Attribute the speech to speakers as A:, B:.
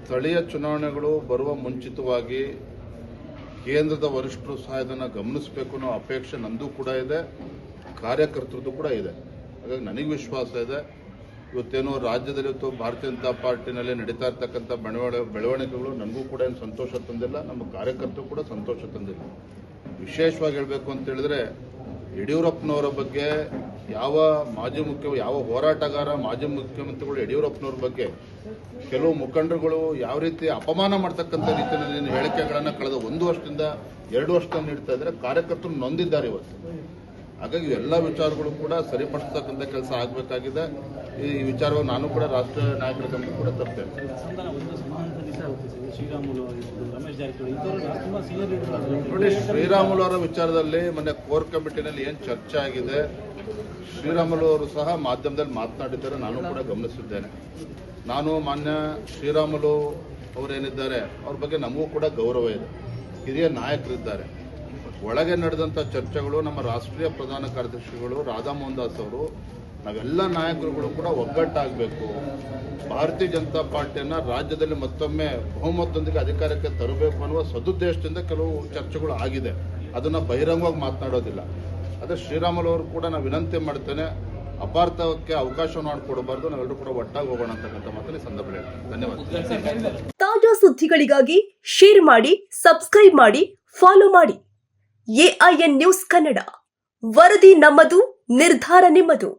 A: ಸ್ಥಳೀಯ ಚುನಾವಣೆಗಳು ಬರುವ ಮುಂಚಿತವಾಗಿ ಕೇಂದ್ರದ ವರಿಷ್ಠರು ಸಹ ಇದನ್ನು ಗಮನಿಸಬೇಕು ಅನ್ನೋ ಅಪೇಕ್ಷೆ ನಂದು ಕೂಡ ಇದೆ, ಕಾರ್ಯಕರ್ತರದ್ದು ಕೂಡ ಇದೆ. ಹಾಗಾಗಿ ನನಗೆ ವಿಶ್ವಾಸ ಇದೆ, ಇವತ್ತೇನೋ ರಾಜ್ಯದಲ್ಲಿ ಇವತ್ತು ಭಾರತೀಯ ಜನತಾ ಪಾರ್ಟಿನಲ್ಲಿ ನಡೀತಾ ಇರ್ತಕ್ಕಂಥ ಬೆಳವಣಿಗೆಗಳು ನನಗೂ ಕೂಡ ಏನು ಸಂತೋಷ ತಂದಿಲ್ಲ, ನಮ್ಮ ಕಾರ್ಯಕರ್ತರು ಕೂಡ ಸಂತೋಷ ತಂದಿಲ್ಲ. ವಿಶೇಷವಾಗಿ ಹೇಳಬೇಕು ಅಂತ ಹೇಳಿದ್ರೆ, ಯಡಿಯೂರಪ್ಪನವರ ಬಗ್ಗೆ ಯಾವ ಹೋರಾಟಗಾರ ಮಾಜಿ ಮುಖ್ಯಮಂತ್ರಿಗಳು ಯಡಿಯೂರಪ್ಪನವ್ರ ಬಗ್ಗೆ ಕೆಲವು ಮುಖಂಡರುಗಳು ಯಾವ ರೀತಿ ಅಪಮಾನ ಮಾಡ್ತಕ್ಕಂಥ ರೀತಿಯಲ್ಲಿ ಹೇಳಿಕೆಗಳನ್ನು ಕಳೆದ 1 ವರ್ಷದಿಂದ 2 ವರ್ಷದಿಂದ ನೀಡ್ತಾ ಇದ್ದಾರೆ, ಕಾರ್ಯಕರ್ತರು ನೊಂದಿದ್ದಾರೆ ಇವತ್ತು. ಹಾಗಾಗಿ ಎಲ್ಲ ವಿಚಾರಗಳು ಕೂಡ ಸರಿಪಡಿಸ್ತಕ್ಕಂಥ ಕೆಲಸ ಆಗಬೇಕಾಗಿದೆ. ಈ ವಿಚಾರವಾಗಿ ನಾನು ಕೂಡ ರಾಷ್ಟ್ರೀಯ ನಾಯಕರ ಗಮನ ಕೂಡ ತರ್ತೇನೆ. ನೋಡಿ, ಶ್ರೀರಾಮುಲು ಅವರ ವಿಚಾರದಲ್ಲಿ ಮೊನ್ನೆ ಕೋರ್ ಕಮಿಟಿನಲ್ಲಿ ಏನು ಚರ್ಚೆ ಆಗಿದೆ, ಶ್ರೀರಾಮುಲು ಅವರು ಸಹ ಮಾಧ್ಯಮದಲ್ಲಿ ಮಾತನಾಡಿದ್ದಾರೆ, ನಾನು ಕೂಡ ಗಮನಿಸಿದ್ದೇನೆ. ನಾನು ಮಾನ್ಯ ಶ್ರೀರಾಮುಲು ಅವರೇನಿದ್ದಾರೆ ಅವ್ರ ಬಗ್ಗೆ ನಮಗೂ ಕೂಡ ಗೌರವ ಇದೆ, ಹಿರಿಯ ನಾಯಕರಿದ್ದಾರೆ. ಒಳಗೆ ನಡೆದಂಥ ಚರ್ಚೆಗಳು ನಮ್ಮ ರಾಷ್ಟ್ರೀಯ ಪ್ರಧಾನ ಕಾರ್ಯದರ್ಶಿಗಳು ರಾಧಾ ಮೋಹನ್ ದಾಸ್ ಅವರು, ನಾವೆಲ್ಲ ನಾಯಕರುಗಳು ಕೂಡ ಒಗ್ಗಟ್ಟಾಗಬೇಕು, ಭಾರತೀಯ ಜನತಾ ಪಾರ್ಟಿಯನ್ನು ರಾಜ್ಯದಲ್ಲಿ ಮತ್ತೊಮ್ಮೆ ಬಹುಮತದೊಂದಿಗೆ ಅಧಿಕಾರಕ್ಕೆ ತರಬೇಕು ಅನ್ನುವ ಸದುದ್ದೇಶದಿಂದ ಕೆಲವು ಚರ್ಚೆಗಳು ಆಗಿದೆ. ಅದನ್ನು ಬಹಿರಂಗವಾಗಿ ಮಾತನಾಡೋದಿಲ್ಲ. ಅದೇ ಶ್ರೀರಾಮುಲು ಅವರು ಕೂಡ ನಾನು ವಿನಂತಿ ಮಾಡ್ತೇನೆ, ಅಪಾರ್ಥಕ್ಕೆ ಅವಕಾಶ ಮಾಡಿಕೊಡಬಾರ್ದು, ನಾವೆಲ್ಲರೂ ಕೂಡ ಒಟ್ಟಾಗಿ ಹೋಗೋಣ ಅಂತಕ್ಕಂಥ ಮಾತನ್ನು ಈ ಸಂದರ್ಭದಲ್ಲಿ ಹೇಳ್ತೇನೆ. ಧನ್ಯವಾದ.
B: ತಾಜಾ ಸುದ್ದಿಗಳಿಗಾಗಿ ಶೇರ್ ಮಾಡಿ, ಸಬ್ಸ್ಕ್ರೈಬ್ ಮಾಡಿ, ಫಾಲೋ ಮಾಡಿ. AIN ನ್ಯೂಸ್ ಕನ್ನಡ, ವರದಿ ನಮ್ಮದು, ನಿರ್ಧಾರ ನಿಮ್ಮದು.